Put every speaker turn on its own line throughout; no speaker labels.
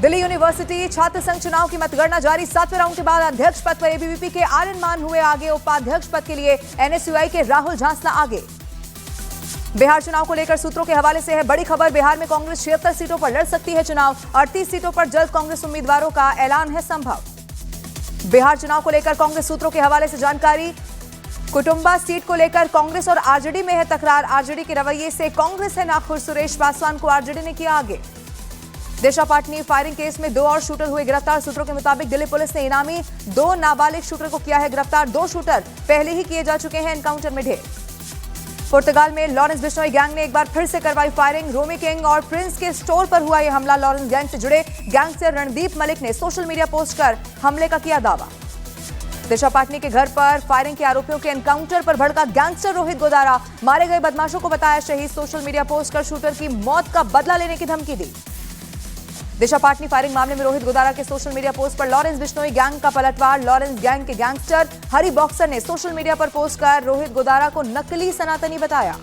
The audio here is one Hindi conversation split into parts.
दिल्ली यूनिवर्सिटी छात्र संघ चुनाव की मतगणना जारी। 7वें राउंड के बाद अध्यक्ष पद पर एबीवीपी के आर्यन मान हुए आगे। उपाध्यक्ष पद के लिए एनएसयूआई के राहुल झांसला आगे। बिहार चुनाव को लेकर सूत्रों के हवाले से है बड़ी खबर। बिहार में कांग्रेस 76 सीटों पर लड़ सकती है चुनाव। 38 सीटों पर जल्द कांग्रेस उम्मीदवारों का ऐलान है संभव। बिहार चुनाव को लेकर कांग्रेस सूत्रों के हवाले से जानकारी। कुटुंबा सीट को लेकर कांग्रेस और आरजेडी में है तकरार। आरजेडी के रवैये से कांग्रेस है नाखुश। सुरेश पासवान को आरजेडी ने किया आगे। दिशा पाटनी फायरिंग केस में 2 और शूटर हुए गिरफ्तार। सूत्रों के मुताबिक दिल्ली पुलिस ने इनामी 2 नाबालिग शूटर को किया है गिरफ्तार। 2 शूटर पहले ही किए जा चुके हैं एनकाउंटर में ढेर। पुर्तगाल में लॉरेंस बिश्नोई गैंग ने एक बार फिर से करवाई फायरिंग। रोमी किंग और प्रिंस के स्टोर पर हुआ यह हमला। लॉरेंस गैंग से जुड़े गैंगस्टर रणदीप मलिक ने सोशल मीडिया पोस्ट कर हमले का किया दावा। दिशा पाटनी के घर पर फायरिंग के आरोपियों के एनकाउंटर पर भड़का गैंगस्टर रोहित गोदारा। मारे गए बदमाशों को बताया शहीद। सोशल मीडिया पोस्ट कर शूटर की मौत का बदला लेने की धमकी दी। दिशा पाटनी फायरिंग मामले में रोहित गोदारा के सोशल मीडिया पोस्ट पर लॉरेंस बिश्नोई गैंग का पलटवार। लॉरेंस गैंग के गैंगस्टर हरी बॉक्सर ने सोशल मीडिया पर पोस्ट कर रोहित गोदारा को नकली सनातनी बताया।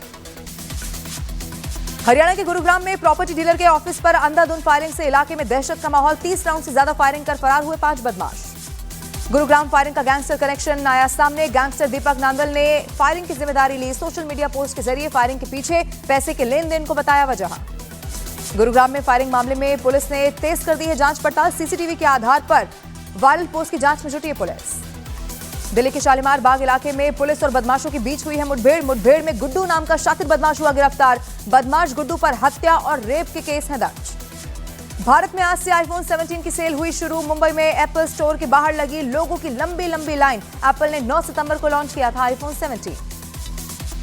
हरियाणा के गुरुग्राम में प्रॉपर्टी डीलर के ऑफिस पर अंधाधुंध फायरिंग से इलाके में दहशत का माहौल। 30 राउंड से ज्यादा फायरिंग कर फरार हुए 5 बदमाश। गुरुग्राम फायरिंग का गैंगस्टर कनेक्शन आया सामने। गैंगस्टर दीपक नांदल ने फायरिंग की जिम्मेदारी ली। सोशल मीडिया पोस्ट के जरिए फायरिंग के पीछे पैसे के लेन देन को बताया वजह। गुरुग्राम में फायरिंग मामले में पुलिस ने तेज कर दी है जांच पड़ताल। सीसीटीवी के आधार पर वायरल पोस्ट की जांच में जुटी है पुलिस। दिल्ली के शालीमार बाग इलाके में पुलिस और बदमाशों के बीच हुई है मुठभेड़ में गुड्डू नाम का शातिर बदमाश हुआ गिरफ्तार। बदमाश गुड्डू पर हत्या और रेप के केस हैं दर्ज। भारत में आज से आईफोन 17 की सेल हुई शुरू। मुंबई में एप्पल स्टोर के बाहर लगी लोगों की लंबी लाइन। एप्पल ने 9 सितंबर को लॉन्च किया था आईफोन 17।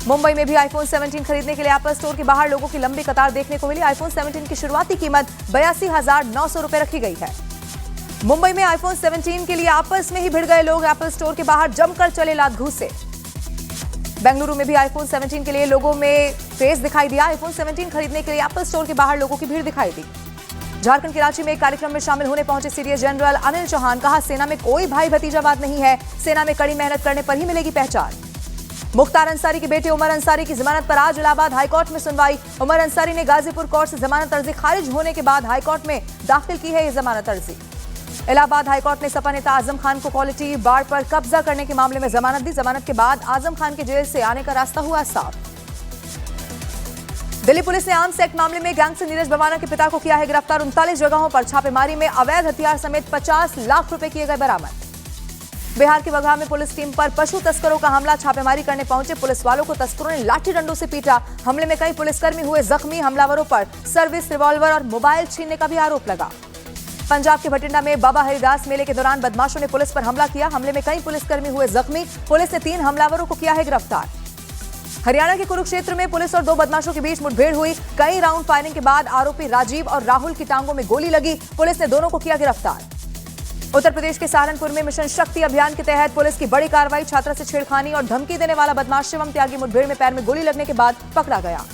मुंबई में भी आईफोन 17 खरीदने के लिए एप्पल स्टोर के बाहर लोगों की लंबी कतार देखने को मिली। आईफोन 17 की शुरुआती कीमत 82,900 रुपए रखी गई है। मुंबई में आईफोन 17 के लिए आपस में ही भिड़ गए लोग। एप्पल स्टोर के बाहर जमकर चले लात घूंसे। बेंगलुरु में भी आईफोन 17 के लिए लोगों में क्रेज दिखाई दिया। आईफोन 17 खरीदने के लिए एप्पल स्टोर के बाहर लोगों की भीड़ दिखाई दी। झारखंड के रांची में एक कार्यक्रम में शामिल होने पहुंचे सीडीएस जनरल अनिल चौहान। कहा सेना में कोई भाई भतीजावाद नहीं है। सेना में कड़ी मेहनत करने पर ही मिलेगी पहचान। मुख्तार अंसारी के बेटे उमर अंसारी की जमानत पर आज इलाहाबाद हाईकोर्ट में सुनवाई। उमर अंसारी ने गाजीपुर कोर्ट से जमानत अर्जी खारिज होने के बाद हाईकोर्ट में दाखिल की है यह जमानत अर्जी। इलाहाबाद हाईकोर्ट ने सपा नेता आजम खान को क्वालिटी बार पर कब्जा करने के मामले में जमानत दी। जमानत के बाद आजम खान के जेल से आने का रास्ता हुआ साफ। दिल्ली पुलिस ने आर्म्स एक्ट मामले में गैंगस्टर नीरज बवाना के पिता को किया है गिरफ्तार। 39 जगहों पर छापेमारी में अवैध हथियार समेत 50 लाख रुपए किए गए बरामद। बिहार के बगहा में पुलिस टीम पर पशु तस्करों का हमला। छापेमारी करने पहुंचे पुलिस वालों को तस्करों ने लाठी डंडों से पीटा। हमले में कई पुलिसकर्मी हुए जख्मी। हमलावरों पर सर्विस रिवॉल्वर और मोबाइल छीनने का भी आरोप लगा। पंजाब के भटिंडा में बाबा हरिदास मेले के दौरान बदमाशों ने पुलिस पर हमला किया। हमले में कई पुलिसकर्मी हुए जख्मी। पुलिस ने 3 हमलावरों को किया है गिरफ्तार। हरियाणा के कुरुक्षेत्र में पुलिस और 2 बदमाशों के बीच मुठभेड़ हुई। कई राउंड फायरिंग के बाद आरोपी राजीव और राहुल की टांगों में गोली लगी। पुलिस ने दोनों को किया गिरफ्तार। उत्तर प्रदेश के सहारनपुर में मिशन शक्ति अभियान के तहत पुलिस की बड़ी कार्रवाई। छात्रा से छेड़खानी और धमकी देने वाला बदमाश शिवम त्यागी मुठभेड़ में पैर में गोली लगने के बाद पकड़ा गया।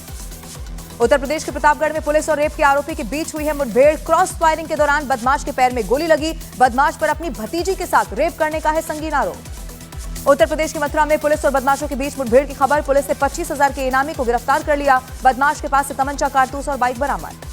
उत्तर प्रदेश के प्रतापगढ़ में पुलिस और रेप के आरोपी के बीच हुई है मुठभेड़। क्रॉस फायरिंग के दौरान बदमाश के पैर में गोली लगी। बदमाश पर अपनी भतीजी के साथ रेप करने का है संगीन आरोप। उत्तर प्रदेश की मथुरा में पुलिस और बदमाशों के बीच मुठभेड़ की खबर। पुलिस ने 25,000 के इनामी को गिरफ्तार कर लिया। बदमाश के पास से तमंचा, कारतूस और बाइक बरामद।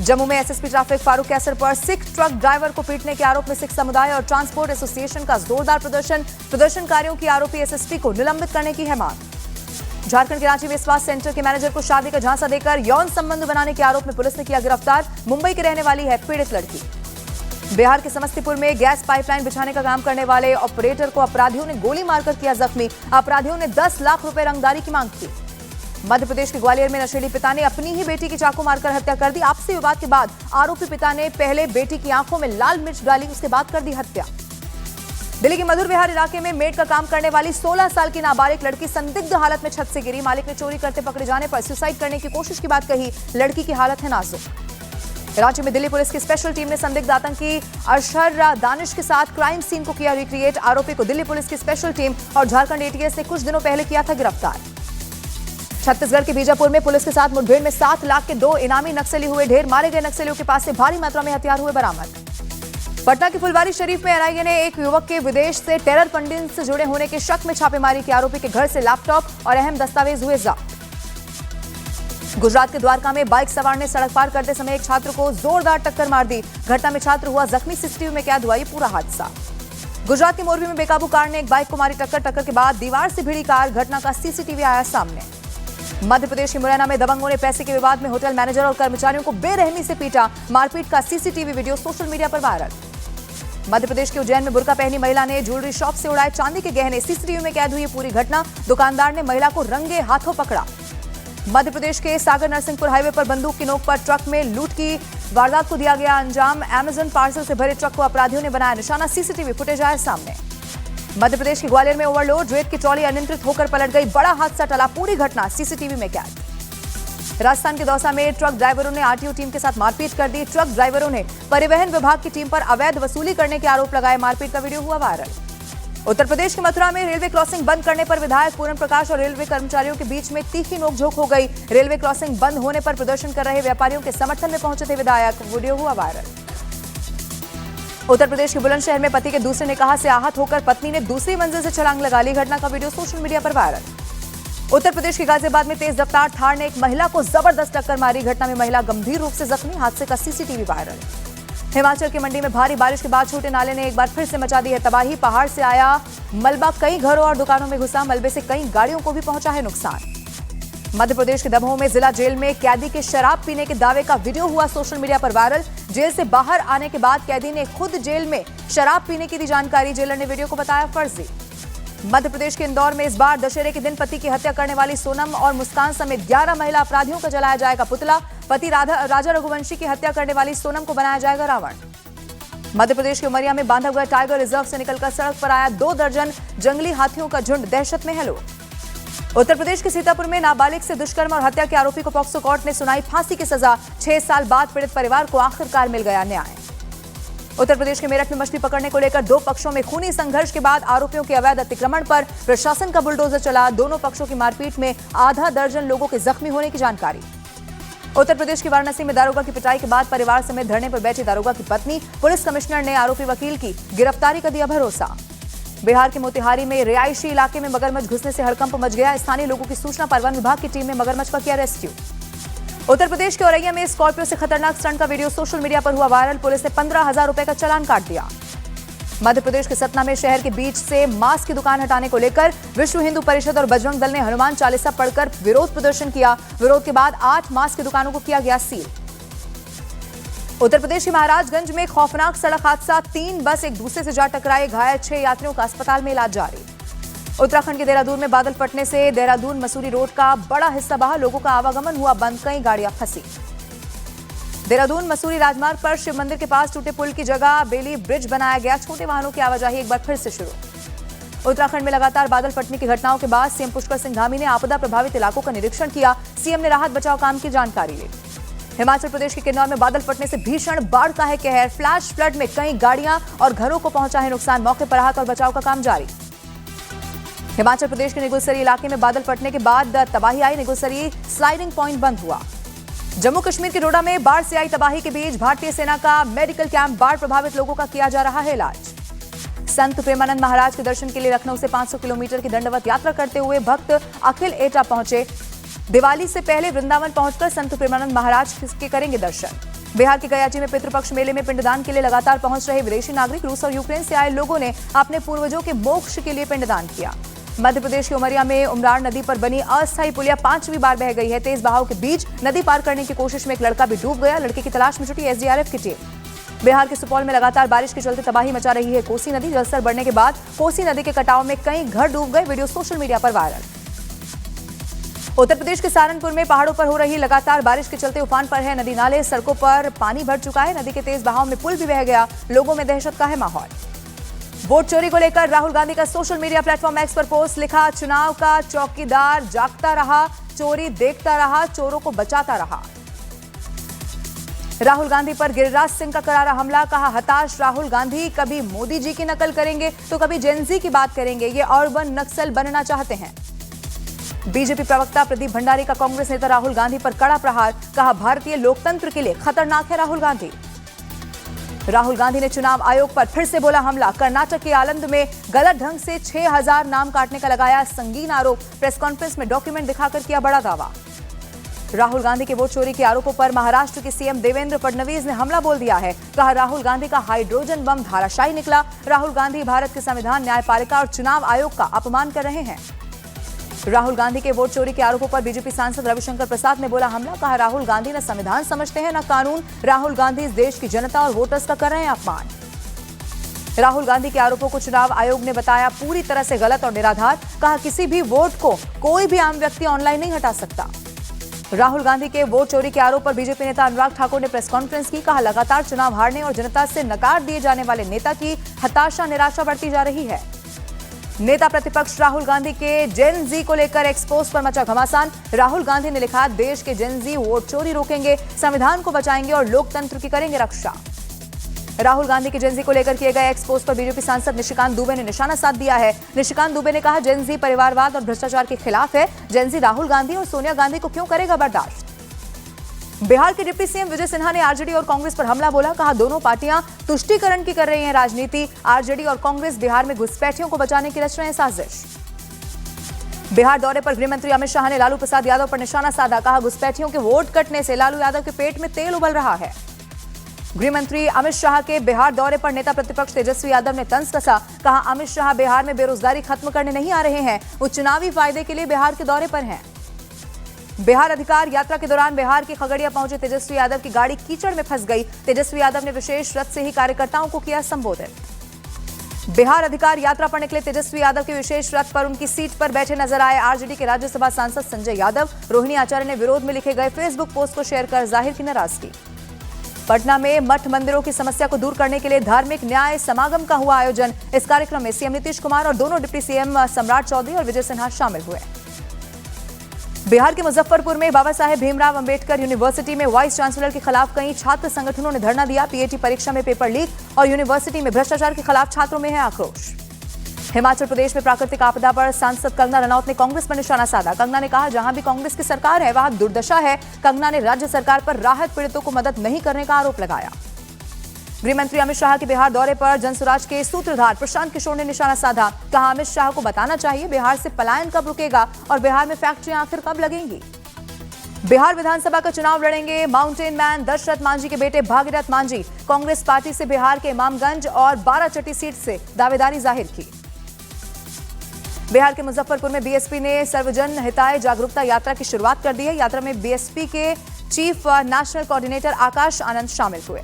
जम्मू में एसएसपी ट्रैफिक फारूक कैसर पर सिख ट्रक ड्राइवर को पीटने के आरोप में सिख समुदाय और ट्रांसपोर्ट एसोसिएशन का जोरदार प्रदर्शन। प्रदर्शनकारियों की आरोपी एसएसपी को निलंबित करने की है मांग। झारखंड के रांची में स्वास्थ्य सेंटर के मैनेजर को शादी का झांसा देकर यौन संबंध बनाने के आरोप में पुलिस ने किया गिरफ्तार। मुंबई की रहने वाली है पीड़ित लड़की। बिहार के समस्तीपुर में गैस पाइपलाइन बिछाने का काम करने वाले ऑपरेटर को अपराधियों ने गोली मारकर किया जख्मी। अपराधियों ने 10 लाख रुपए रंगदारी की मांग की। मध्य प्रदेश के ग्वालियर में नशेली पिता ने अपनी ही बेटी की चाकू मारकर हत्या कर दी। आपसी विवाद के बाद आरोपी पिता ने पहले बेटी की आंखों में लाल मिर्च डाली, उसके बाद कर दी हत्या। दिल्ली के मधुर विहार इलाके में मेड का काम करने वाली 16 साल की नाबालिग लड़की संदिग्ध हालत में छत से गिरी। मालिक ने चोरी करते पकड़े जाने पर सुसाइड करने की कोशिश की बात कही। लड़की की हालत है नाजुक। रांची में दिल्ली पुलिस की स्पेशल टीम ने संदिग्ध आतंकी अशहर दानिश के साथ क्राइम सीन को किया रिक्रिएट। आरोपी को दिल्ली पुलिस की स्पेशल टीम और झारखंड एटीएस ने कुछ दिनों पहले किया था गिरफ्तार। छत्तीसगढ़ के बीजापुर में पुलिस के साथ मुठभेड़ में 7 लाख के 2 इनामी नक्सली हुए ढेर। मारे गए नक्सलियों के पास से भारी मात्रा में हथियार हुए बरामद। पटना के फुलवारी शरीफ में एनआईए ने एक युवक के विदेश से टेरर फंडिंग से जुड़े होने के शक में छापेमारी की। आरोपी के घर से लैपटॉप और अहम दस्तावेज हुए जब्त। गुजरात के द्वारका में बाइक सवार ने सड़क पार करते समय एक छात्र को जोरदार टक्कर मार दी। घटना में छात्र हुआ जख्मी। सीसीटीवी में कैद हुआ ये पूरा हादसा। गुजरात के मोरबी में बेकाबू कार ने एक बाइक को मारी टक्कर। टक्कर के बाद दीवार से भिड़ी कार। घटना का सीसीटीवी आया सामने। मध्य प्रदेश के मुरैना में दबंगों ने पैसे के विवाद में होटल मैनेजर और कर्मचारियों को बेरहमी से पीटा। मारपीट का सीसीटीवी वीडियो सोशल मीडिया पर वायरल। मध्य प्रदेश के उज्जैन में बुर्का पहनी महिला ने ज्वेलरी शॉप से उड़ाए चांदी के गहने। सीसीटीवी में कैद हुई पूरी घटना। दुकानदार ने महिला को रंगे हाथों पकड़ा। मध्य प्रदेश के सागर नरसिंहपुर हाईवे पर बंदूक की नोक पर ट्रक में लूट की वारदात को दिया गया अंजाम। अमेजन पार्सल से भरे ट्रक को अपराधियों ने बनाया निशाना। सीसीटीवी फुटेज आया सामने। मध्य प्रदेश के ग्वालियर में ओवरलोड रेत की ट्रॉली अनियंत्रित होकर पलट गई। बड़ा हादसा टला। पूरी घटना सीसीटीवी में कैद। राजस्थान के दौसा में ट्रक ड्राइवरों ने आरटीओ टीम के साथ मारपीट कर दी। ट्रक ड्राइवरों ने परिवहन विभाग की टीम पर अवैध वसूली करने के आरोप लगाए। मारपीट का वीडियो हुआ वायरल। उत्तर प्रदेश के मथुरा में रेलवे क्रॉसिंग बंद करने पर विधायक पूरन प्रकाश और रेलवे कर्मचारियों के बीच में तीखी नोकझोंक हो गई। रेलवे क्रॉसिंग बंद होने पर प्रदर्शन कर रहे व्यापारियों के समर्थन में पहुंचे थे विधायक। वीडियो हुआ वायरल। उत्तर प्रदेश के बुलंदशहर में पति के दूसरे निकाह से आहत होकर पत्नी ने दूसरी मंजिल से छलांग लगा ली। घटना का वीडियो सोशल मीडिया पर वायरल। उत्तर प्रदेश के गाजियाबाद में तेज रफ्तार थार ने एक महिला को जबरदस्त टक्कर मारी। घटना में महिला गंभीर रूप से जख्मी। हादसे का सीसीटीवी वायरल। हिमाचल के मंडी में भारी बारिश के बाद छोटे नाले ने एक बार फिर से मचा दी है तबाही। पहाड़ से आया मलबा कई घरों और दुकानों में घुसा। मलबे से कई गाड़ियों को भी पहुंचा है नुकसान। मध्य प्रदेश के दमोह में जिला जेल में कैदी के शराब पीने के दावे का वीडियो हुआ सोशल मीडिया पर वायरल। जेल से बाहर आने के बाद कैदी ने खुद जेल में शराब पीने की दी जानकारी। जेलर ने वीडियो को बताया फर्जी। मध्य प्रदेश के इंदौर में इस बार दशहरे के दिन पति की हत्या करने वाली सोनम और मुस्कान समेत 11 महिला अपराधियों का जलाया जाएगा पुतला। पति राजा रघुवंशी की हत्या करने वाली सोनम को बनाया जाएगा रावण। मध्य प्रदेश के उमरिया में बांधवगढ़ टाइगर रिजर्व से निकलकर सड़क पर आया 2 दर्जन जंगली हाथियों का झुंड। दहशत में है लोग। उत्तर प्रदेश के सीतापुर में नाबालिग से दुष्कर्म और हत्या के आरोपी को पॉक्सो कोर्ट ने सुनाई फांसी की सजा। 6 साल बाद पीड़ित परिवार को आखिरकार मिल गया न्याय। उत्तर प्रदेश के मेरठ में मछली पकड़ने को लेकर 2 पक्षों में खूनी संघर्ष के बाद आरोपियों के अवैध अतिक्रमण पर प्रशासन का बुलडोजर चला। दोनों पक्षों की मारपीट में आधा दर्जन लोगों के जख्मी होने की जानकारी। उत्तर प्रदेश के वाराणसी में दारोगा की पिटाई के बाद परिवार समेत धरने पर बैठी दारोगा की पत्नी। पुलिस कमिश्नर ने आरोपी वकील की गिरफ्तारी का दिया भरोसा। बिहार के मोतिहारी में रिहायशी इलाके में मगरमच्छ घुसने से हड़कंप मच गया। स्थानीय लोगों की सूचना पर वन विभाग की टीम ने मगरमच्छ का किया रेस्क्यू। उत्तर प्रदेश के औरैया में स्कॉर्पियो से खतरनाक स्टंट का वीडियो सोशल मीडिया पर हुआ वायरल। पुलिस ने 15,000 रुपए का चालान काट दिया। मध्य प्रदेश के सतना में शहर के बीच से मास्क की दुकान हटाने को लेकर विश्व हिंदू परिषद और बजरंग दल ने हनुमान चालीसा पढ़कर विरोध प्रदर्शन किया। विरोध के बाद 8 मास्क की दुकानों को किया गया सील। उत्तर प्रदेश के महाराजगंज में खौफनाक सड़क हादसा। 3 बस एक दूसरे से जा टकराए। घायल 6 यात्रियों का अस्पताल में इलाज जारी। उत्तराखंड के देहरादून में बादल फटने से देहरादून मसूरी रोड का बड़ा हिस्सा बहा। लोगों का आवागमन हुआ बंद। कई गाड़ियां फंसी। देहरादून मसूरी राजमार्ग पर शिव मंदिर के पास टूटे पुल की जगह बेली ब्रिज बनाया गया। छोटे वाहनों की आवाजाही एक बार फिर से शुरू। उत्तराखंड में लगातार बादल फटने की घटनाओं के बाद सीएम पुष्कर सिंह धामी ने आपदा प्रभावित इलाकों का निरीक्षण किया। सीएम ने राहत बचाव काम की जानकारी ली। हिमाचल प्रदेश के किन्नौर में बादल फटने से भीषण बाढ़ का है कहर। फ्लैश फ्लड में कई गाड़ियां और घरों को पहुंचा है नुकसान। मौके पर राहत और बचाव का काम जारी। हिमाचल प्रदेश के निगुलसरी इलाके में बादल फटने के बाद तबाही आई। निगुलसरी स्लाइडिंग पॉइंट बंद हुआ। जम्मू कश्मीर के डोडा में बाढ़ से आई तबाही के बीच भारतीय सेना का मेडिकल कैंप। बाढ़ प्रभावित लोगों का किया जा रहा है इलाज। संत प्रेमानंद महाराज के दर्शन के लिए लखनऊ से 500 किलोमीटर की दंडवत यात्रा करते हुए भक्त अखिल एटा पहुंचे। दिवाली से पहले वृंदावन पहुंचकर संत प्रेमानंद महाराज के करेंगे दर्शन। बिहार के गयाची में पितृपक्ष मेले में पिंडदान के लिए लगातार पहुंच रहे विदेशी नागरिक। रूस और यूक्रेन से आए लोगों ने अपने पूर्वजों के मोक्ष के लिए पिंडदान किया। मध्य प्रदेश के उमरिया में उमरार नदी पर बनी अस्थायी पुलिया 5वीं बार बह गई है। तेज बहाव के बीच नदी पार करने की कोशिश में एक लड़का भी डूब गया। लड़के की तलाश में जुटी एसडीआरएफ की टीम। बिहार के सुपौल में लगातार बारिश के चलते तबाही मचा रही है कोसी नदी। जलस्तर बढ़ने के बाद कोसी नदी के कटाव में कई घर डूब गए। वीडियो सोशल मीडिया पर वायरल। उत्तर प्रदेश के सहारनपुर में पहाड़ों पर हो रही लगातार बारिश के चलते उफान पर है नदी नाले। सड़कों पर पानी भर चुका है। नदी के तेज बहाव में पुल भी बह गया। लोगों में दहशत का है माहौल। वोट चोरी को लेकर राहुल गांधी का सोशल मीडिया प्लेटफॉर्म एक्स पर पोस्ट लिखा। चुनाव का चौकीदार जागता रहा, चोरी देखता रहा, चोरों को बचाता रहा। राहुल गांधी पर गिरिराज सिंह का करारा हमला। कहा हताश राहुल गांधी कभी मोदी जी की नकल करेंगे तो कभी जेनजी की बात करेंगे। ये अर्बन नक्सल बनना चाहते हैं। बीजेपी प्रवक्ता प्रदीप भंडारी का कांग्रेस नेता राहुल गांधी पर कड़ा प्रहार। कहा भारतीय लोकतंत्र के लिए खतरनाक है राहुल गांधी। राहुल गांधी ने चुनाव आयोग पर फिर से बोला हमला। कर्नाटक के आलंद में गलत ढंग से 6000 नाम काटने का लगाया संगीन आरोप। प्रेस कॉन्फ्रेंस में डॉक्यूमेंट दिखाकर किया बड़ा दावा। राहुल गांधी के वोट चोरी के आरोपों पर महाराष्ट्र के सीएम देवेंद्र फडणवीस ने हमला बोल दिया है। कहा, राहुल गांधी का हाइड्रोजन बम धराशायी निकला। राहुल गांधी भारत के संविधान, न्यायपालिका और चुनाव आयोग का अपमान कर रहे हैं। राहुल गांधी के वोट चोरी के आरोपों पर बीजेपी सांसद रविशंकर प्रसाद ने बोला हमला। कहा, राहुल गांधी न संविधान समझते हैं न कानून। राहुल गांधी इस देश की जनता और वोटर्स का कर रहे हैं अपमान। राहुल गांधी के आरोपों को चुनाव आयोग ने बताया पूरी तरह से गलत और निराधार। कहा, किसी भी वोट को कोई भी आम व्यक्ति ऑनलाइन नहीं हटा सकता। राहुल गांधी के वोट चोरी के आरोप पर बीजेपी नेता अनुराग ठाकुर ने प्रेस कॉन्फ्रेंस की। कहा, लगातार चुनाव हारने और जनता से नकार दिए जाने वाले नेता की हताशा, निराशा बढ़ती जा रही है। नेता प्रतिपक्ष राहुल गांधी के जेन जी को लेकर एक्सपोज पर मचा घमासान। राहुल गांधी ने लिखा, देश के जेन जी वोट चोरी रोकेंगे, संविधान को बचाएंगे और लोकतंत्र की करेंगे रक्षा। राहुल गांधी के जेन जी को लेकर किए गए एक्सपोज पर बीजेपी सांसद निशिकांत दुबे ने निशाना साध दिया है। निशिकांत दुबे ने कहा, जेन जी परिवारवाद और भ्रष्टाचार के खिलाफ है। जेन जी राहुल गांधी और सोनिया गांधी को क्यों करेगा बर्दाश्त। बिहार के डिप्टी सीएम विजय सिन्हा ने आरजेडी और कांग्रेस पर हमला बोला। कहा, दोनों पार्टियां तुष्टीकरण की कर रही हैं राजनीति। आरजेडी और कांग्रेस बिहार में घुसपैठियों को बचाने की रच रहे हैं साजिश। बिहार दौरे पर गृह मंत्री अमित शाह ने लालू प्रसाद यादव पर निशाना साधा। कहा, घुसपैठियों के वोट कटने से लालू यादव के पेट में तेल उबल रहा है। गृह मंत्री अमित शाह के बिहार दौरे पर नेता प्रतिपक्ष तेजस्वी यादव ने तंज कसा। कहा, अमित शाह बिहार में बेरोजगारी खत्म करने नहीं आ रहे हैं, वो चुनावी फायदे के लिए बिहार के दौरे पर हैं। बिहार अधिकार यात्रा के दौरान बिहार के खगड़िया पहुंचे तेजस्वी यादव की गाड़ी कीचड़ में फंस गई। तेजस्वी यादव ने विशेष रथ से ही कार्यकर्ताओं को किया संबोधित। बिहार अधिकार यात्रा पर निकले तेजस्वी यादव के विशेष रथ पर उनकी सीट पर बैठे नजर आए आरजेडी के राज्यसभा सांसद संजय यादव। रोहिणी आचार्य ने विरोध में लिखे गए फेसबुक पोस्ट को शेयर कर जाहिर की नाराजगी। पटना में मठ मंदिरों की समस्या को दूर करने के लिए धार्मिक न्याय समागम का हुआ आयोजन। इस कार्यक्रम में सीएम नीतीश कुमार और दोनों डिप्टी सीएम सम्राट चौधरी और विजय सिन्हा शामिल हुए। बिहार के मुजफ्फरपुर में बाबा साहेब भीमराव अंबेडकर यूनिवर्सिटी में वाइस चांसलर के खिलाफ कई छात्र संगठनों ने धरना दिया। पीएटी परीक्षा में पेपर लीक और यूनिवर्सिटी में भ्रष्टाचार के खिलाफ छात्रों में है आक्रोश। हिमाचल प्रदेश में प्राकृतिक आपदा पर सांसद कंगना रनौत ने कांग्रेस पर निशाना साधा। कंगना ने कहा, जहां भी कांग्रेस की सरकार है वहां दुर्दशा है। कंगना ने राज्य सरकार पर राहत पीड़ितों को मदद नहीं करने का आरोप लगाया। गृह मंत्री अमित शाह के बिहार दौरे पर जनसुराज के सूत्रधार प्रशांत किशोर ने निशाना साधा। कहा, अमित शाह को बताना चाहिए बिहार से पलायन कब रुकेगा और बिहार में फैक्ट्रियां आखिर कब लगेंगी। बिहार विधानसभा का चुनाव लड़ेंगे माउंटेन मैन दशरथ मांझी के बेटे भागीरथ मांझी। कांग्रेस पार्टी से बिहार के इमामगंज और बाराचट्टी सीट से दावेदारी जाहिर की। बिहार के मुजफ्फरपुर में बीएसपी ने सर्वजन हिताय जागरूकता यात्रा की शुरुआत कर दी है। यात्रा में बीएसपी के chief national coordinator Akash Anand शामिल हुए।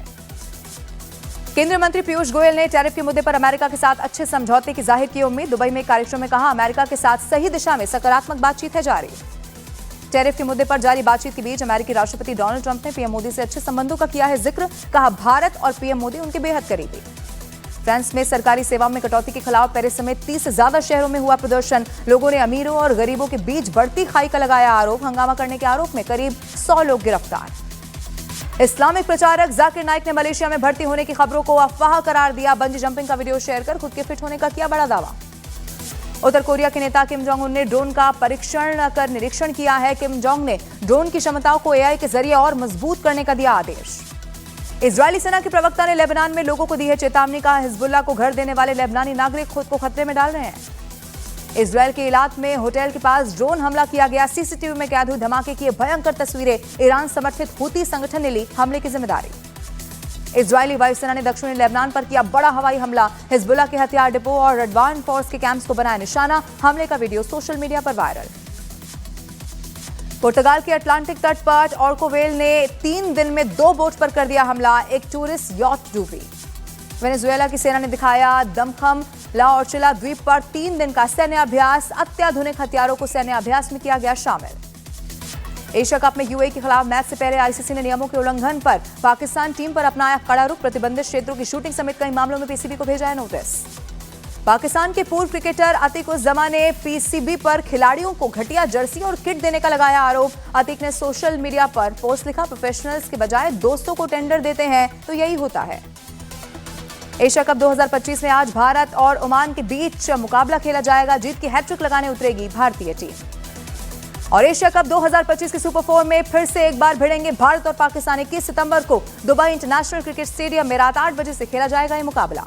केंद्रीय मंत्री पीयूष गोयल ने टैरिफ के मुद्दे पर अमेरिका के साथ अच्छे समझौते की जाहिर की उम्मीद। दुबई में कार्यक्रम में कहा, अमेरिका के साथ सही दिशा में सकारात्मक बातचीत है जारी। टैरिफ के मुद्दे पर जारी बातचीत के बीच अमेरिकी राष्ट्रपति डोनाल्ड ट्रंप ने पीएम मोदी से अच्छे संबंधों का किया है जिक्र। कहा, भारत और पीएम मोदी उनके बेहद करीबी। फ्रांस में सरकारी सेवाओं में कटौती के खिलाफ पेरिस समेत 30 से ज्यादा शहरों में हुआ प्रदर्शन। लोगों ने अमीरों और गरीबों के बीच बढ़ती खाई का लगाया आरोप। हंगामा करने के आरोप में करीब 100 लोग गिरफ्तार। इस्लामिक प्रचारक जाकिर नाइक ने मलेशिया में भर्ती होने की खबरों को अफवाह करार दिया। बंजी जंपिंग का वीडियो शेयर कर खुद के फिट होने का किया बड़ा दावा। उत्तर कोरिया के नेता किम जोंग उन ने ड्रोन का परीक्षण कर निरीक्षण किया है। किम जोंग ने ड्रोन की क्षमताओं को एआई के जरिए और मजबूत करने का दिया आदेश। इजरायली सेना के प्रवक्ता ने लेबनान में लोगों को दी है चेतावनी। कहा, हिजबुल्लाह को घर देने वाले लेबनानी नागरिक खुद को खतरे में डाल रहे हैं। इजरायल के इलाक में होटल के पास ड्रोन हमला किया गया। सीसीटीवी में कैद हुई धमाके की भयंकर तस्वीरें। ईरान समर्थित हूती संगठन ने ली हमले की जिम्मेदारी। इजरायली वायुसेना ने दक्षिणी लेबनान पर किया बड़ा हवाई हमला। हिजबुल्लाह के हथियार डिपो और एडवांस फोर्स के कैंप्स को बनाया निशाना। हमले का वीडियो सोशल मीडिया पर वायरल। पुर्तगाल के अटलांटिक तट पर ऑर्कोवेल ने 3 दिन में 2 बोट पर कर दिया हमला। एक टूरिस्ट यॉट डूबी। वेनेजुएला की सेना ने दिखाया दमखम। ला ओर्चिला द्वीप पर 3 दिन का सैन्य अभ्यास। अत्याधुनिक हथियारों को सैन्य अभ्यास में किया गया शामिल। एशिया कप में यूएई के खिलाफ मैच से पहले आईसीसी ने नियमों के उल्लंघन पर पाकिस्तान टीम पर अपनाया कड़ा रुख। प्रतिबंधित क्षेत्रों की शूटिंग समेत कई मामलों में पीसीबी को भेजा है नोटिस। पाकिस्तान के पूर्व क्रिकेटर अतीक उस जमा ने पीसीबी पर खिलाड़ियों को घटिया जर्सी और किट देने का लगाया आरोप। अतीक ने सोशल मीडिया पर पोस्ट लिखा, प्रोफेशनल्स के बजाय दोस्तों को टेंडर देते हैं तो यही होता है। एशिया कप 2025 में आज भारत और ओमान के बीच मुकाबला खेला जाएगा। जीत की हैट्रिक लगाने उतरेगी भारतीय टीम। और एशिया कप 2025 के सुपर 4 में फिर से एक बार भिड़ेंगे भारत और पाकिस्तान। 21 सितंबर को दुबई इंटरनेशनल क्रिकेट स्टेडियम में रात 8 बजे से खेला जाएगा ये मुकाबला।